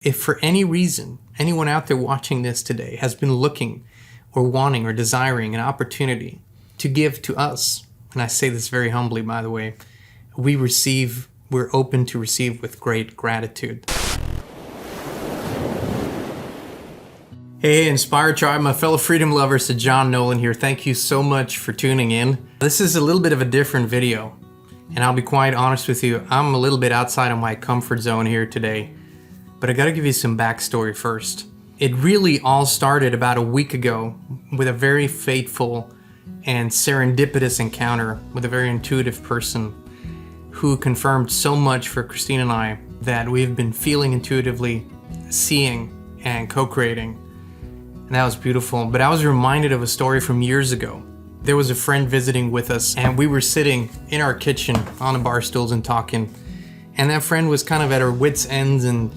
If for any reason anyone out there watching this today has been looking or wanting or desiring an opportunity to give to us, and I say this very humbly, by the way, we're open to receive with great gratitude. Hey, Inspire Tribe, my fellow freedom lovers, John Nolan here. Thank you so much for tuning in. This is a little bit of a different video, and I'll be quite honest with you, I'm a little bit outside of my comfort zone here today. But I gotta give you some backstory first. It really all started about a week ago with a very fateful and serendipitous encounter with a very intuitive person who confirmed so much for Christine and I that we've been feeling intuitively, seeing, and co-creating. And that was beautiful. But I was reminded of a story from years ago. There was a friend visiting with us, and we were sitting in our kitchen on the bar stools and talking. And that friend was kind of at her wits' ends and,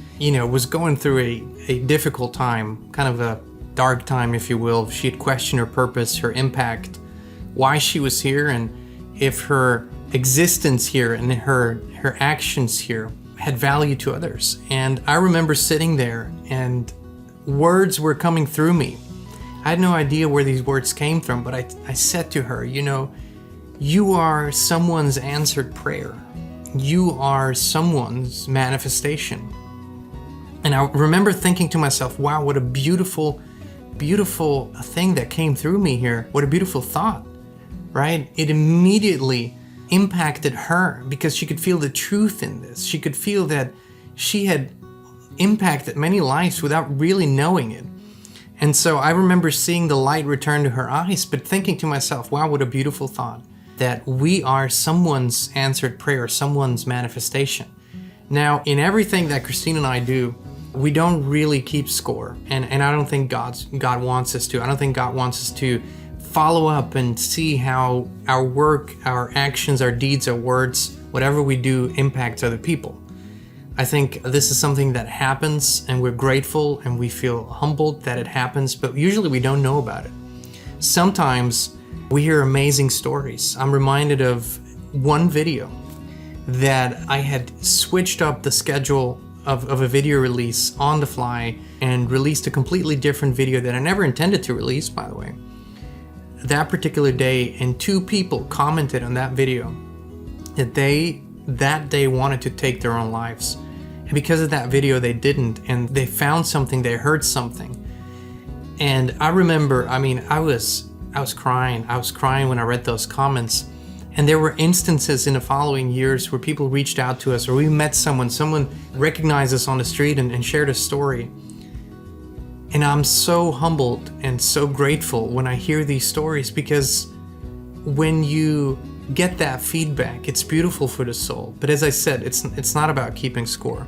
was going through a difficult time, kind of a dark time, if you will. She had questioned her purpose, her impact, why she was here, and if her existence here and her actions here had value to others. And I remember sitting there and words were coming through me. I had no idea where these words came from, but I said to her, you are someone's answered prayer. You are someone's manifestation. And I remember thinking to myself, wow, what a beautiful, beautiful thing that came through me here. What a beautiful thought, right? It immediately impacted her because she could feel the truth in this. She could feel that she had impacted many lives without really knowing it. And so I remember seeing the light return to her eyes, but thinking to myself, wow, what a beautiful thought. That we are someone's answered prayer, someone's manifestation. Now, in everything that Christine and I do, we don't really keep score. And I don't think God wants us to. I don't think God wants us to follow up and see how our work, our actions, our deeds, our words, whatever we do impacts other people. I think this is something that happens and we're grateful and we feel humbled that it happens, but usually we don't know about it. Sometimes we hear amazing stories. I'm reminded of one video that I had switched up the schedule of a video release on the fly and released a completely different video that I never intended to release, by the way. That particular day, and 2 people commented on that video that that day wanted to take their own lives. And because of that video, they didn't, and they found something, they heard something. And I remember, I was crying. I was crying when I read those comments. And there were instances in the following years where people reached out to us, or we met someone recognized us on the street and shared a story. And I'm so humbled and so grateful when I hear these stories, because when you get that feedback, it's beautiful for the soul. But as I said, it's not about keeping score.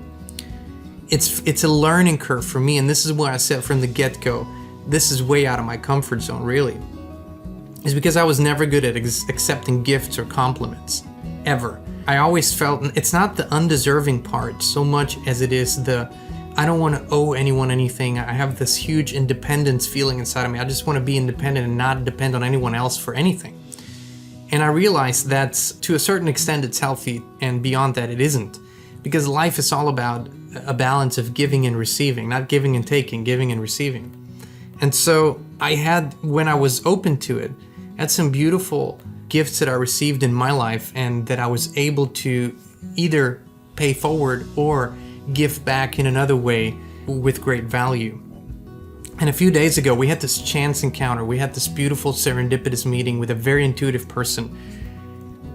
It's a learning curve for me, and this is why I said from the get-go, this is way out of my comfort zone, really. Is because I was never good at accepting gifts or compliments, ever. I always felt, it's not the undeserving part so much as it is I don't want to owe anyone anything. I have this huge independence feeling inside of me. I just want to be independent and not depend on anyone else for anything. And I realized that to a certain extent it's healthy, and beyond that it isn't. Because life is all about a balance of giving and receiving, not giving and taking, giving and receiving. And so I had, when I was open to it, had some beautiful gifts that I received in my life and that I was able to either pay forward or give back in another way with great value. And a few days ago, we had this chance encounter. We had this beautiful serendipitous meeting with a very intuitive person.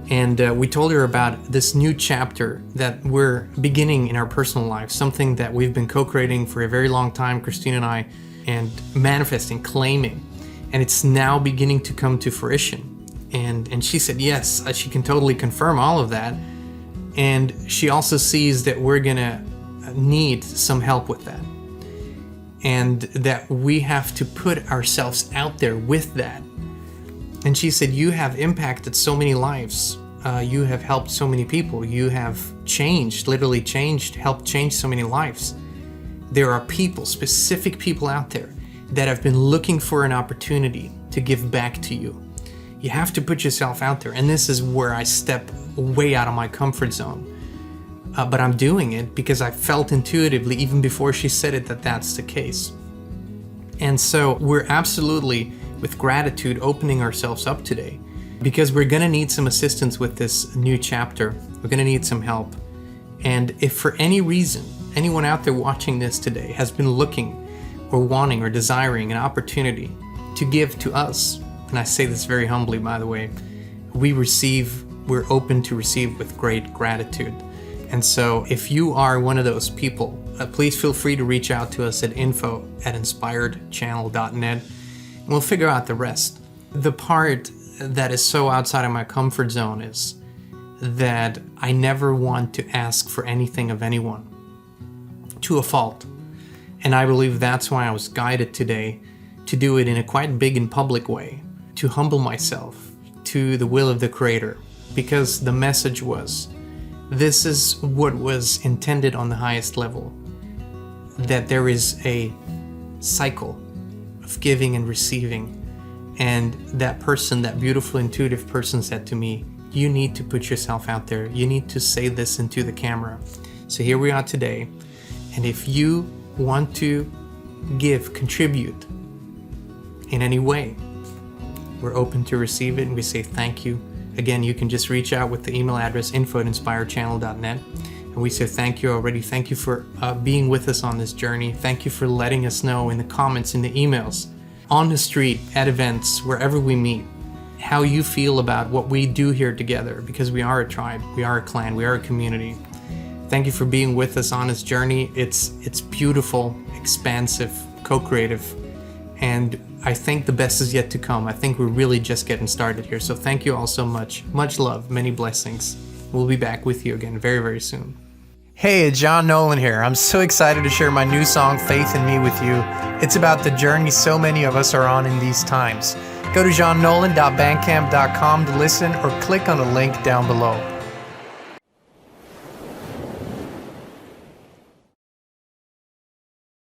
And we told her about this new chapter that we're beginning in our personal life, something that we've been co-creating for a very long time, Christine and I, and manifesting, claiming. And it's now beginning to come to fruition. And she said, yes, she can totally confirm all of that. And she also sees that we're gonna need some help with that. And that we have to put ourselves out there with that. And she said, you have impacted so many lives. You have helped so many people. You have helped change so many lives. There are people, specific people out there that have been looking for an opportunity to give back to you. You have to put yourself out there. And this is where I step way out of my comfort zone. but I'm doing it because I felt intuitively, even before she said it, that that's the case. And so we're absolutely, with gratitude, opening ourselves up today, because we're going to need some assistance with this new chapter. We're going to need some help. And if for any reason anyone out there watching this today has been looking or wanting or desiring an opportunity to give to us, and I say this very humbly, by the way, we're open to receive with great gratitude. And so if you are one of those people, please feel free to reach out to us at info@inspiredchannel.net, and we'll figure out the rest. The part that is so outside of my comfort zone is that I never want to ask for anything of anyone to a fault. And I believe that's why I was guided today to do it in a quite big and public way, to humble myself to the will of the Creator, because the message was, this is what was intended on the highest level, that there is a cycle of giving and receiving. And that person, that beautiful intuitive person, said to me, you need to put yourself out there. You need to say this into the camera. So here we are today. And if you want to give, contribute in any way, we're open to receive it, and we say thank you. Again, you can just reach out with the email address info@inspiredchannel.net. And we say thank you already. Thank you for being with us on this journey. Thank you for letting us know in the comments, in the emails, on the street, at events, wherever we meet, how you feel about what we do here together, because we are a tribe, we are a clan, we are a community. Thank you for being with us on this journey. It's beautiful, expansive, co-creative, and I think the best is yet to come. I think we're really just getting started here. So thank you all so much. Much love, many blessings. We'll be back with you again very, very soon. Hey, John Nolan here. I'm so excited to share my new song, Faith in Me, with you. It's about the journey so many of us are on in these times. Go to johnnolan.bandcamp.com to listen, or click on the link down below.